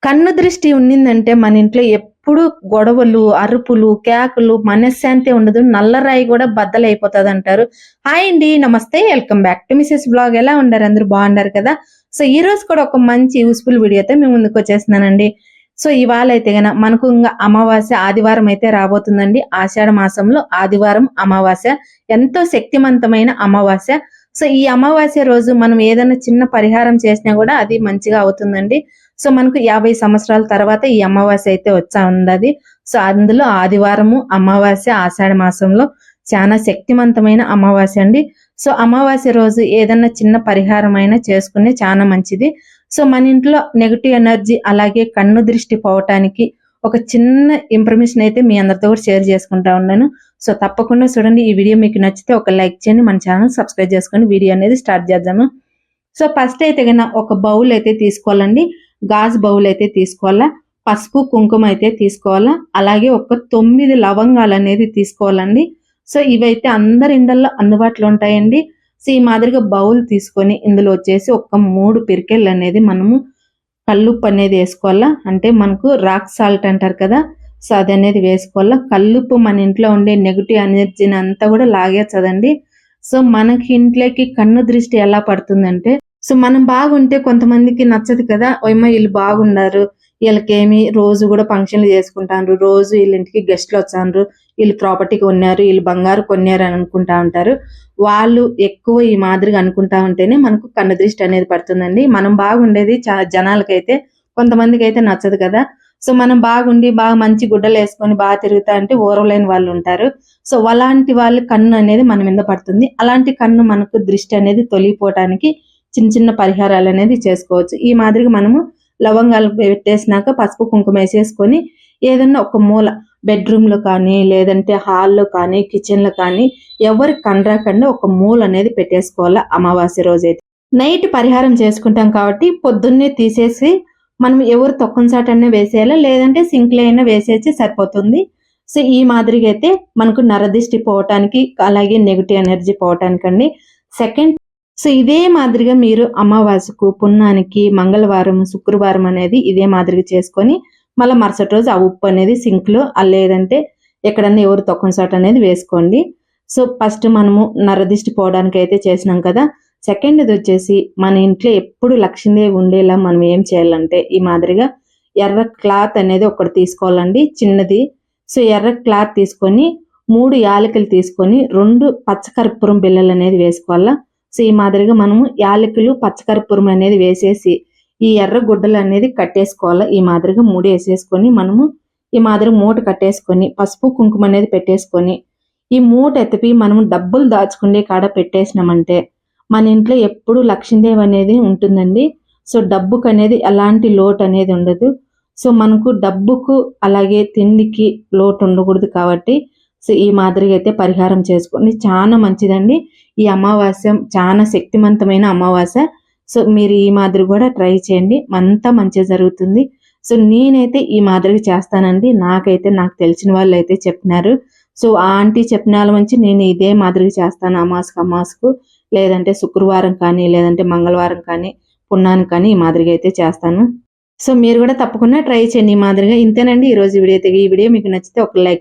కన్ను దృష్టి ఉండిందంటే మన ఇంట్లో ఎప్పుడు గొడవలు, అరుపులు, కేకలు, మనశ్శాంతి ఉండదు. నల్లరాయి కూడా బద్దలైపోతది అంటారు. హాయ్ అండి, నమస్తే, welcome back to Mrs blog. ఎలా ఉండారు? అందరూ బాగుండారు కదా? సో ఈ రోజు కూడా ఒక మంచి యూస్ఫుల్ వీడియోతో మేము ముందుకు వచ్చేస్తున్నానండి. సో ఇవాళ అయితే గన మనకు ఇంకా అమావాస్య ఆదివారం అయితే రాబోతుందండి. ఆషాఢ మాసంలో ఆదివారం అమావాస్య, ఎంతో శక్తివంతమైన అమావాస్య. సో ఈ అమావాస్య రోజు మనం ఏదైనా చిన్న పరిహారం చేసినా కూడా అది మంచిగా అవుతుందండి. సో మనకు 50 సంవత్సరాల తర్వాత ఈ అమావాస్య అయితే వచ్చా ఉన్నది. సో అందులో ఆదివారము అమావాస్య ఆషాఢ మాసంలో చాలా శక్తివంతమైన అమావాస్య అండి. సో అమావాస్య రోజు ఏదన్నా చిన్న పరిహారం అయినా చేసుకునే చాలా మంచిది. సో మన ఇంట్లో నెగటివ్ ఎనర్జీ అలాగే కన్ను దృష్టి పోవటానికి ఒక చిన్న ఇన్ఫర్మేషన్ అయితే మీ అందరితో కూడా షేర్ చేసుకుంటా ఉన్నాను. సో తప్పకుండా చూడండి. ఈ వీడియో మీకు నచ్చితే ఒక లైక్ చేయండి, మన ఛానల్ సబ్స్క్రైబ్ చేసుకొని వీడియో అనేది స్టార్ట్ చేద్దాము. సో ఫస్ట్ అయితే కన్నా ఒక బౌల్ అయితే తీసుకోవాలండి. గాజు బౌల్ అయితే తీసుకోవాలా. పసుపు కుంకుమ అయితే తీసుకోవాలా. అలాగే ఒక 9 లవంగాలు అనేది తీసుకోవాలండి. సో ఇవైతే అందరి ఇండ్లలో అందుబాటులో ఉంటాయండి. సో ఈ మాదిరిగా బౌల్ తీసుకొని ఇందులో వచ్చేసి ఒక 3 పిరికెళ్ళు అనేది మనము కల్లుప్పు అనేది వేసుకోవాలా. అంటే మనకు రాక్ సాల్ట్ అంటారు కదా, సో అది అనేది వేసుకోవాలా. కల్లుప్పు మన ఇంట్లో ఉండే నెగిటివ్ ఎనర్జీని అంతా కూడా లాగేచ్చదండి. సో మనకి ఇంట్లోకి కన్ను దృష్టి ఎలా పడుతుందంటే, సో మనం బాగుంటే కొంతమందికి నచ్చదు కదా, ఓయమ్మ వీళ్ళు బాగున్నారు, వీళ్ళకేమి రోజు కూడా ఫంక్షన్లు చేసుకుంటారు, రోజు వీళ్ళ ఇంటికి గెస్ట్లు వచ్చారు, వీళ్ళు ప్రాపర్టీ కొన్నారు, వీళ్ళు బంగారు కొన్నారు అని అనుకుంటా ఉంటారు. వాళ్ళు ఎక్కువ ఈ మాదిరిగా అనుకుంటా ఉంటేనే మనకు కన్ను దృష్టి అనేది పడుతుందండి. మనం బాగుండేది జనాలకైతే కొంతమందికి అయితే నచ్చదు కదా. సో మనం బాగుండి బాగా మంచి గుడ్డలు వేసుకొని బాగా తిరుగుతా అంటే ఓరవలేని వాళ్ళు ఉంటారు. సో అలాంటి వాళ్ళు కన్ను అనేది మన మీద పడుతుంది. అలాంటి కన్ను మనకు దృష్టి అనేది తొలగిపోవటానికి చిన్న చిన్న పరిహారాలు అనేది చేసుకోవచ్చు. ఈ మాదిరిగా మనము లవంగాలు పెట్టేసినాక పసుపు కుంకుమ వేసేసుకొని ఏదన్నా ఒక మూల బెడ్రూమ్ లో కానీ లేదంటే హాల్లో కానీ కిచెన్ లో కానీ ఎవరి కండ్రాకండా ఒక మూల అనేది పెట్టేసుకోవాలా. అమావాస్య రోజైతే నైట్ పరిహారం చేసుకుంటాం కాబట్టి పొద్దున్నే తీసేసి మనం ఎవరు తొక్కని చాటన్నా వేసేయాలా, లేదంటే సింక్లో అయినా వేసేసి సరిపోతుంది. సో ఈ మాదిరిగా అయితే మనకు నరదిష్టి పోవటానికి అలాగే నెగిటివ్ ఎనర్జీ పోవటానికండి. సెకండ్, సో ఇదే మాదిరిగా మీరు అమావాస్యకు పున్నానికి మంగళవారం శుక్రవారం అనేది ఇదే మాదిరిగా చేసుకొని మళ్ళీ మరుసటి రోజు ఆ ఉప్పు అనేది సింక్ లో లేదంటే ఎక్కడన్నా ఎవరు తొక్కని చాట అనేది వేసుకోండి. సో ఫస్ట్ మనము నరదిష్టి పోవడానికి అయితే చేసినాం కదా. సెకండ్ ఇది వచ్చేసి మన ఇంట్లో ఎప్పుడు లక్ష్మీదేవి ఉండేలా మనం ఏం చేయాలంటే ఈ మాదిరిగా ఎర్ర క్లాత్ అనేది ఒకటి తీసుకోవాలండి, చిన్నది. సో ఎర్ర క్లాత్ తీసుకొని 3 యాలకులు తీసుకొని 2 పచ్చకర్పూరం బిళ్ళలు అనేది వేసుకోవాలా. సో ఈ మాదిరిగా మనము యాలకులు పచ్చకర్పూరం అనేది వేసేసి ఈ ఎర్ర గుడ్డలు అనేది కట్టేసుకోవాలా. ఈ మాదిరిగా 3 వేసేసుకొని మనము ఈ మాదిరిగా మూట కట్టేసుకొని పసుపు కుంకుమ అనేది పెట్టేసుకొని ఈ మూట ఎత్తిపి మనము డబ్బులు దాచుకునే కాడ పెట్టేసినామంటే మన ఇంట్లో ఎప్పుడు లక్ష్మీదేవి అనేది ఉంటుందండి. సో డబ్బుకు అనేది ఎలాంటి లోటు అనేది ఉండదు. సో మనకు డబ్బుకు అలాగే తిండికి లోటు ఉండకూడదు కాబట్టి సో ఈ మాదిరిగా అయితే పరిహారం చేసుకొని చాలా మంచిదండి. ఈ అమావాస్య చాలా శక్తివంతమైన అమావాస్య. సో మీరు ఈ మాదిరి కూడా ట్రై చేయండి, అంతా మంచిగా జరుగుతుంది. సో నేనైతే ఈ మాదిరిగా చేస్తానండి. నాకు తెలిసిన వాళ్ళు అయితే చెప్పినారు. సో ఆ ఆంటీ చెప్పిన వాళ్ళ నుంచి నేను ఇదే మాదిరిగా చేస్తాను. అమావాస్యకు లేదంటే శుక్రవారం కానీ లేదంటే మంగళవారం కానీ పున్నానికి కానీ ఈ మాదిరిగా అయితే చేస్తాను. సో మీరు కూడా తప్పకుండా ట్రై చేయండి ఈ మాదిరిగా. ఇంతేనండి ఈరోజు వీడియో. ఈ వీడియో మీకు నచ్చితే ఒక లైక్